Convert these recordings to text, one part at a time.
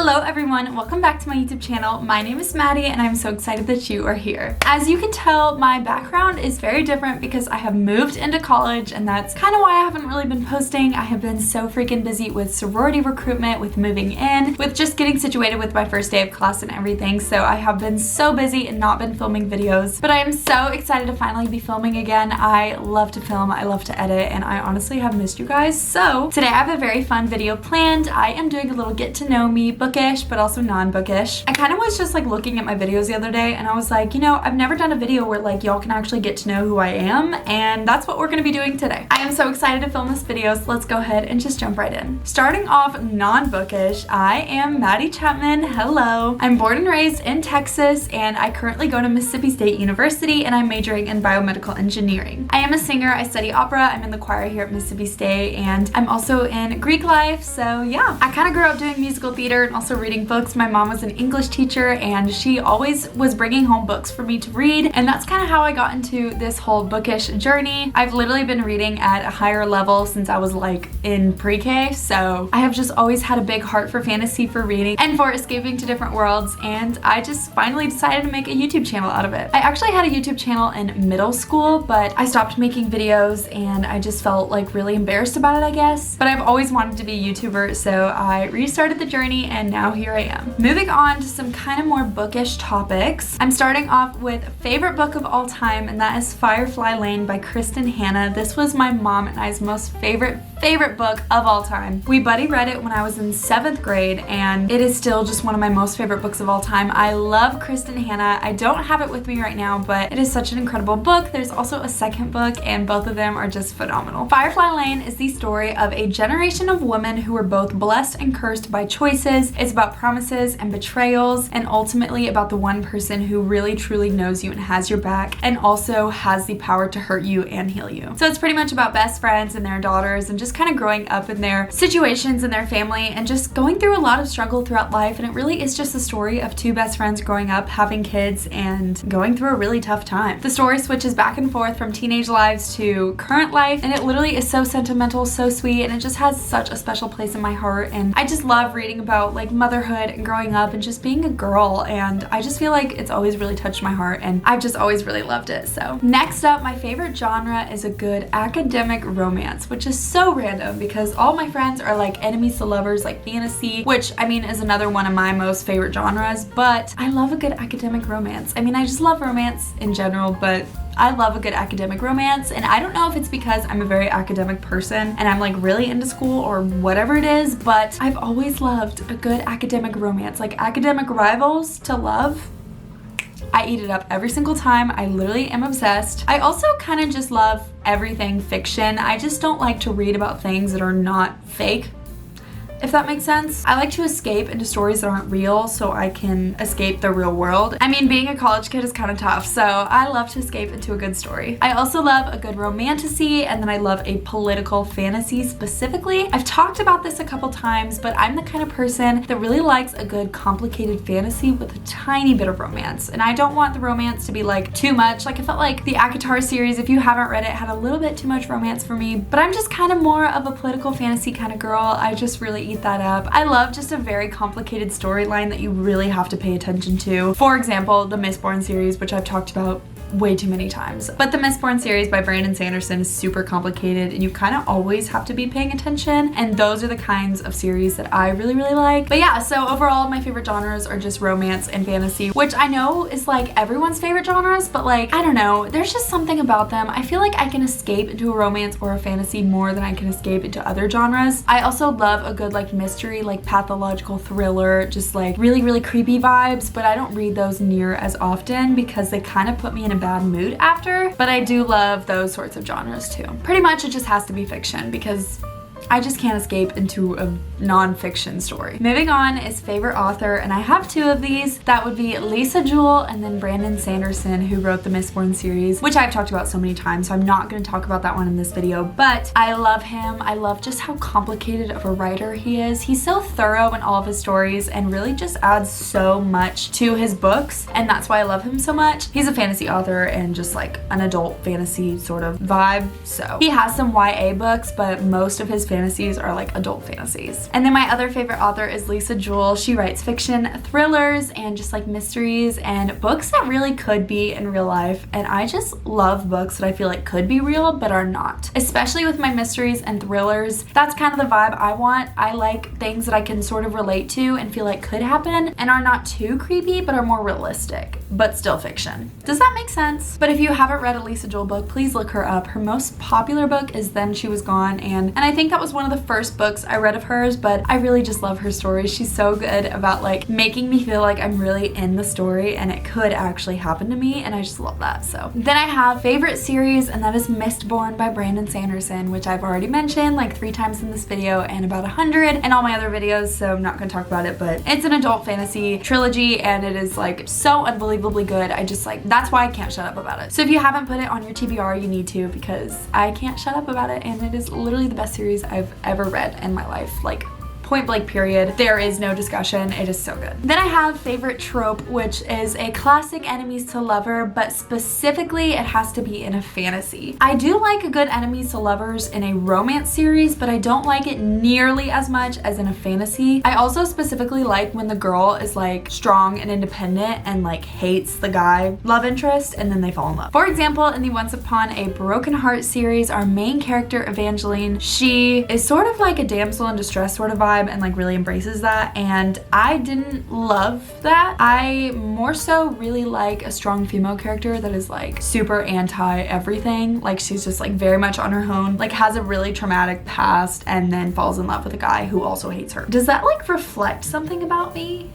Hello everyone, welcome back to my YouTube channel. My name is Maddie and I'm so excited that you are here. As you can tell, my background is very different because I have moved into college, and that's kind of why I haven't really been posting. I have been so freaking busy with sorority recruitment, with moving in, with just getting situated with my first day of class and everything, so I have been so busy and not been filming videos. But I am so excited to finally be filming again. I love to film, I love to edit, and I honestly have missed you guys. So today I have a very fun video planned. I am doing a little get to know me, bookish but also non-bookish. I kind of was just like looking at my videos the other day and I was like, you know, I've never done a video where like y'all can actually get to know who I am, and that's what we're gonna be doing today. I am so excited to film this video, so let's go ahead and just jump right in. Starting off non-bookish, I am Maddie Chapman. Hello. I'm born and raised in Texas and I currently go to Mississippi State University and I'm majoring in biomedical engineering. I am a singer, I study opera, I'm in the choir here at Mississippi State, and I'm also in Greek life, so yeah. I kind of grew up doing musical theater and also reading books. My mom was an English teacher and she always was bringing home books for me to read, and that's kind of how I got into this whole bookish journey. I've literally been reading at a higher level since I was like in pre-K, so I have just always had a big heart for fantasy, for reading, and for escaping to different worlds, and I just finally decided to make a YouTube channel out of it. I actually had a YouTube channel in middle school, but I stopped making videos and I just felt like really embarrassed about it, I guess. But I've always wanted to be a YouTuber, so I restarted the journey and now here I am. Moving on to some kind of more bookish topics. I'm starting off with favorite book of all time, and that is Firefly Lane by Kristen Hanna. This was my mom and I's most favorite book of all time. We buddy read it when I was in 7th grade and it is still just one of my most favorite books of all time. I love Kristen Hanna. I don't have it with me right now, but it is such an incredible book. There's also a second book and both of them are just phenomenal. Firefly Lane is the story of a generation of women who were both blessed and cursed by choices. It's about promises and betrayals, and ultimately about the one person who really truly knows you and has your back and also has the power to hurt you and heal you. So it's pretty much about best friends and their daughters and just kind of growing up in their situations in their family and just going through a lot of struggle throughout life, and it really is just a story of two best friends growing up, having kids, and going through a really tough time. The story switches back and forth from teenage lives to current life, and it literally is so sentimental, so sweet, and it just has such a special place in my heart, and I just love reading about like motherhood and growing up and just being a girl, and I just feel like it's always really touched my heart and I've just always really loved it. So next up, my favorite genre is a good academic romance, which is so random because all my friends are like enemies to lovers, like fantasy, which I mean is another one of my most favorite genres, but I love a good academic romance. I mean, I just love romance in general, but I love a good academic romance, and I don't know if it's because I'm a very academic person and I'm like really into school or whatever it is, but I've always loved a good academic romance. Like academic rivals to love, I eat it up every single time. I literally am obsessed. I also kind of just love everything fiction. I just don't like to read about things that are not fake, if that makes sense. I like to escape into stories that aren't real so I can escape the real world. I mean, being a college kid is kind of tough, so I love to escape into a good story. I also love a good romantasy, and then I love a political fantasy specifically. I've talked about this a couple times, but I'm the kind of person that really likes a good complicated fantasy with a tiny bit of romance, and I don't want the romance to be like too much. Like I felt like the ACOTAR series, if you haven't read it, had a little bit too much romance for me, but I'm just kind of more of a political fantasy kind of girl. I just really eat that up. I love just a very complicated storyline that you really have to pay attention to. For example, the Mistborn series, which I've talked about way too many times. But the Mistborn series by Brandon Sanderson is super complicated and you kind of always have to be paying attention, and those are the kinds of series that I really like. But yeah, so overall my favorite genres are just romance and fantasy, which I know is like everyone's favorite genres, but like I don't know, there's just something about them. I feel like I can escape into a romance or a fantasy more than I can escape into other genres. I also love a good like mystery, like pathological thriller, just like really creepy vibes, but I don't read those near as often because they kind of put me in a bad mood after, but I do love those sorts of genres too. Pretty much it just has to be fiction because I just can't escape into a non-fiction story. Moving on is favorite author, and I have two of these. That would be Lisa Jewell and then Brandon Sanderson, who wrote the Mistborn series, which I've talked about so many times, so I'm not going to talk about that one in this video, but I love him. I love just how complicated of a writer he is. He's so thorough in all of his stories and really just adds so much to his books, and that's why I love him so much. He's a fantasy author and just like an adult fantasy sort of vibe, so he has some YA books, but most of his fantasy fantasies are like adult fantasies. And then my other favorite author is Lisa Jewell. She writes fiction, thrillers, and just like mysteries and books that really could be in real life. And I just love books that I feel like could be real but are not. Especially with my mysteries and thrillers, that's kind of the vibe I want. I like things that I can sort of relate to and feel like could happen and are not too creepy but are more realistic, but still fiction. Does that make sense? But if you haven't read a Lisa Jewell book, please look her up. Her most popular book is Then She Was Gone, and I think that was one of the first books I read of hers, but I really just love her stories. She's so good about like making me feel like I'm really in the story and it could actually happen to me, and I just love that. So then I have favorite series, and that is Mistborn by Brandon Sanderson, which I've already mentioned like 3 times in this video and about 100 in all my other videos, so I'm not gonna talk about it, but it's an adult fantasy trilogy and it is like so unbelievably good. I just like, that's why I can't shut up about it. So if you haven't put it on your TBR, you need to, because I can't shut up about it, and it is literally the best series I've ever read in my life. Like, point blank period. There is no discussion. It is so good. Then I have favorite trope, which is a classic enemies to lover, but specifically it has to be in a fantasy. I do like a good enemies to lovers in a romance series, but I don't like it nearly as much as in a fantasy. I also specifically like when the girl is like strong and independent and like hates the guy love interest and then they fall in love. For example, in the Once Upon a Broken Heart series, our main character Evangeline, she is sort of like a damsel in distress sort of vibe and like really embraces that, and I didn't love that. I more so really like a strong female character that is like super anti everything. Like she's just like very much on her own, like has a really traumatic past and then falls in love with a guy who also hates her. Does that like reflect something about me?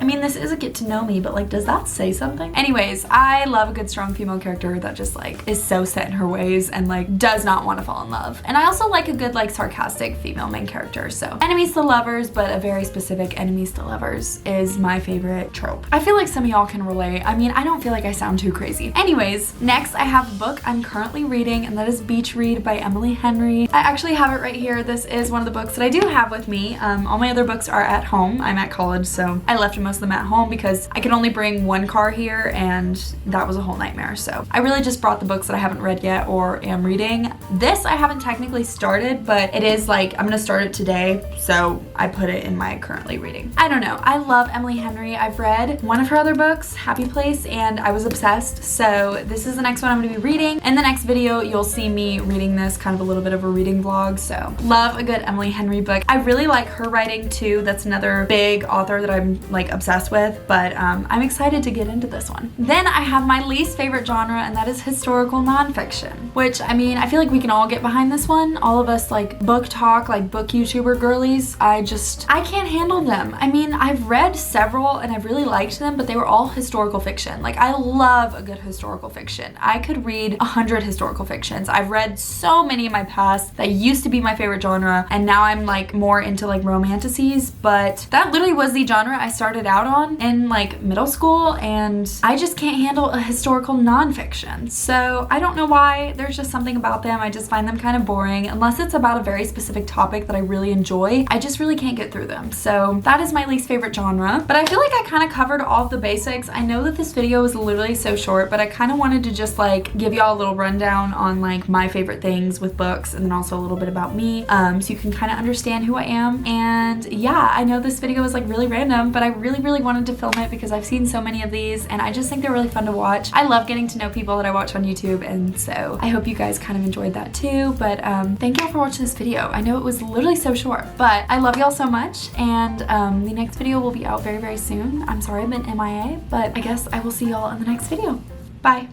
I mean, this is a get to know me, but like, does that say something? Anyways, I love a good strong female character that just like is so set in her ways and like does not want to fall in love. And I also like a good like sarcastic female main character. So enemies to lovers, but a very specific enemies to lovers is my favorite trope. I feel like some of y'all can relate. I mean, I don't feel like I sound too crazy. Anyways, next I have a book I'm currently reading, and that is Beach Read by Emily Henry. I actually have it right here. This is one of the books that I do have with me. All my other books are at home. I'm at college, so I left most of them at home because I could only bring one car here and that was a whole nightmare. So I really just brought the books that I haven't read yet or am reading. This I haven't technically started, but it is like, I'm gonna start it today, so I put it in my currently reading. I don't know, I love Emily Henry. I've read one of her other books, Happy Place, and I was obsessed. So this is the next one I'm gonna be reading. In the next video, you'll see me reading this, kind of a little bit of a reading vlog. So love a good Emily Henry book. I really like her writing too. That's another big author that I'm like obsessed with, but I'm excited to get into this one. Then I have my least favorite genre, and that is historical nonfiction, which I mean, I feel like we can all get behind this one. All of us like book talk, like book YouTuber girlies. I can't handle them. I mean, I've read several and I've really liked them, but they were all historical fiction. Like I love a good historical fiction. I could read 100 historical fictions. I've read so many in my past that used to be my favorite genre, and now I'm like more into like romanticies, but that literally was the genre I started out on in like middle school, and I just can't handle a historical nonfiction. So I don't know why, there's just something about them. I just find them kind of boring unless it's about a very specific topic that I really enjoy. I just really can't get through them. So that is my least favorite genre, but I feel like I kind of covered all of the basics. I know that this video was literally so short, but I kind of wanted to just like give y'all a little rundown on like my favorite things with books, and then also a little bit about me, so you can kind of understand who I am. And yeah, I know this video was like really random, but I really wanted to film it because I've seen so many of these and I just think they're really fun to watch. I love getting to know people that I watch on YouTube, and so I hope you guys kind of enjoyed that too. But thank y'all for watching this video. I know it was literally so short, but I love y'all so much, and the next video will be out very soon. I'm sorry I've been MIA, but I guess I will see y'all in the next video. Bye.